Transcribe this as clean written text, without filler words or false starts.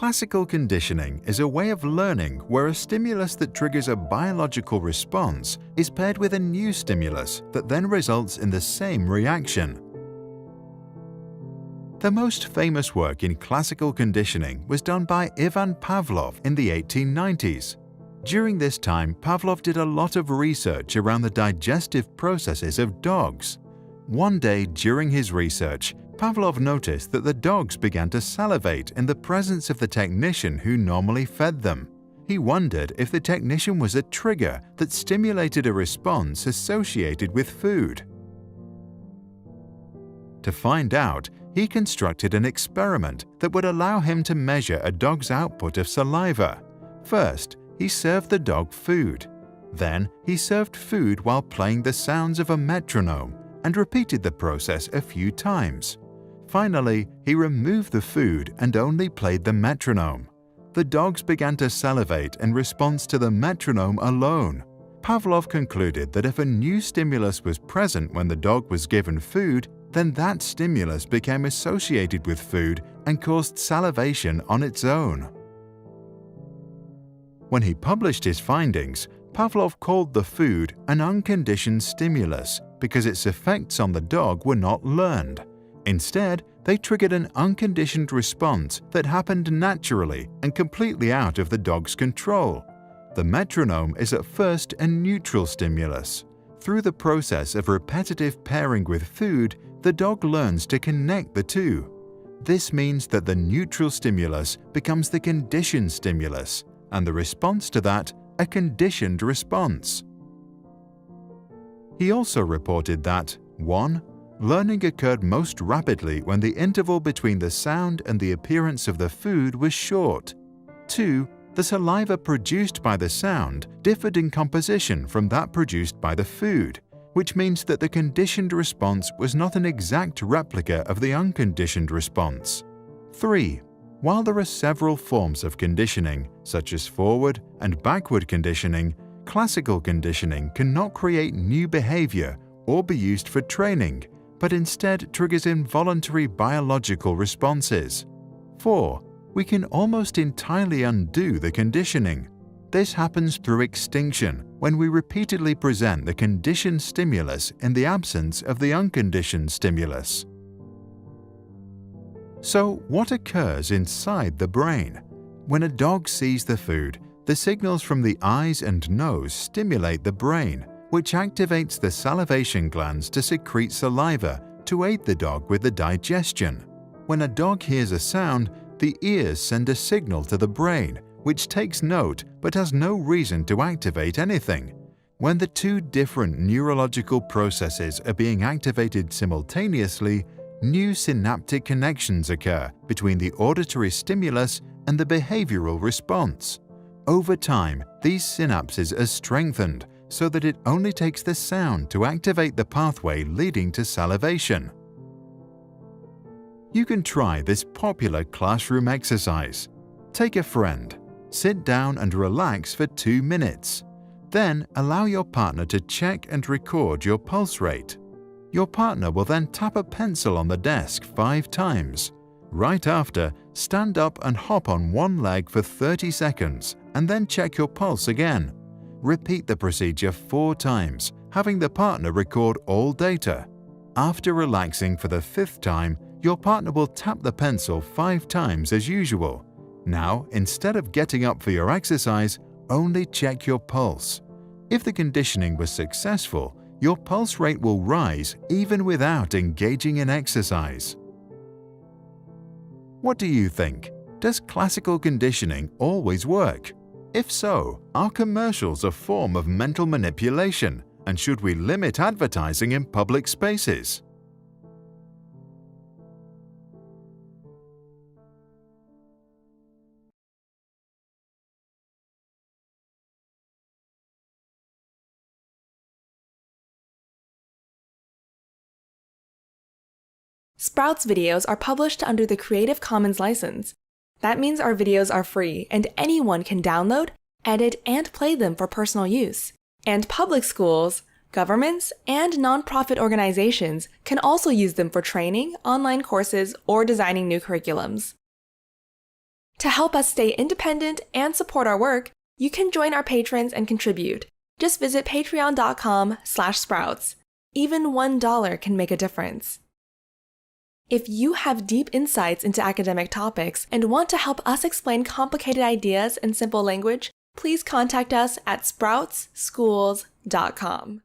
Classical conditioning is a way of learning where a stimulus that triggers a biological response is paired with a new stimulus that then results in the same reaction. The most famous work in classical conditioning was done by Ivan Pavlov in the 1890s. During this time, Pavlov did a lot of research around the digestive processes of dogs. One day during his research, Pavlov noticed that the dogs began to salivate in the presence of the technician who normally fed them. He wondered if the technician was a trigger that stimulated a response associated with food. To find out, he constructed an experiment that would allow him to measure a dog's output of saliva. First, he served the dog food. Then, he served food while playing the sounds of a metronome and repeated the process a few times. Finally, he removed the food and only played the metronome. The dogs began to salivate in response to the metronome alone. Pavlov concluded that if a new stimulus was present when the dog was given food, then that stimulus became associated with food and caused salivation on its own. When he published his findings, Pavlov called the food an unconditioned stimulus because its effects on the dog were not learned. Instead, they triggered an unconditioned response that happened naturally and completely out of the dog's control. The metronome is at first a neutral stimulus. Through the process of repetitive pairing with food, the dog learns to connect the two. This means that the neutral stimulus becomes the conditioned stimulus, and the response to that, a conditioned response. He also reported that 1. Learning occurred most rapidly when the interval between the sound and the appearance of the food was short. 2. The saliva produced by the sound differed in composition from that produced by the food, which means that the conditioned response was not an exact replica of the unconditioned response. 3. While there are several forms of conditioning, such as forward and backward conditioning, classical conditioning cannot create new behavior or be used for training, but instead triggers involuntary biological responses. 4. We can almost entirely undo the conditioning. This happens through extinction when we repeatedly present the conditioned stimulus in the absence of the unconditioned stimulus. So, what occurs inside the brain? When a dog sees the food, the signals from the eyes and nose stimulate the brain, which activates the salivation glands to secrete saliva to aid the dog with the digestion. When a dog hears a sound, the ears send a signal to the brain, which takes note but has no reason to activate anything. When the two different neurological processes are being activated simultaneously, new synaptic connections occur between the auditory stimulus and the behavioral response. Over time, these synapses are strengthened so that it only takes the sound to activate the pathway leading to salivation. You can try this popular classroom exercise. Take a friend, sit down and relax for 2 minutes. Then allow your partner to check and record your pulse rate. Your partner will then tap a pencil on the desk 5 times. Right after, stand up and hop on one leg for 30 seconds and then check your pulse again. Repeat the procedure 4 times, having the partner record all data. After relaxing for the 5th time, your partner will tap the pencil 5 times as usual. Now, instead of getting up for your exercise, only check your pulse. If the conditioning was successful, your pulse rate will rise even without engaging in exercise. What do you think? Does classical conditioning always work? If so, are commercials a form of mental manipulation, and should we limit advertising in public spaces? Sprout's videos are published under the Creative Commons license. That means our videos are free and anyone can download, edit, and play them for personal use. And public schools, governments, and nonprofit organizations can also use them for training, online courses, or designing new curriculums. To help us stay independent and support our work, you can join our patrons and contribute. Just visit patreon.com/sprouts. Even $1 can make a difference. If you have deep insights into academic topics and want to help us explain complicated ideas in simple language, please contact us at sproutsschools.com.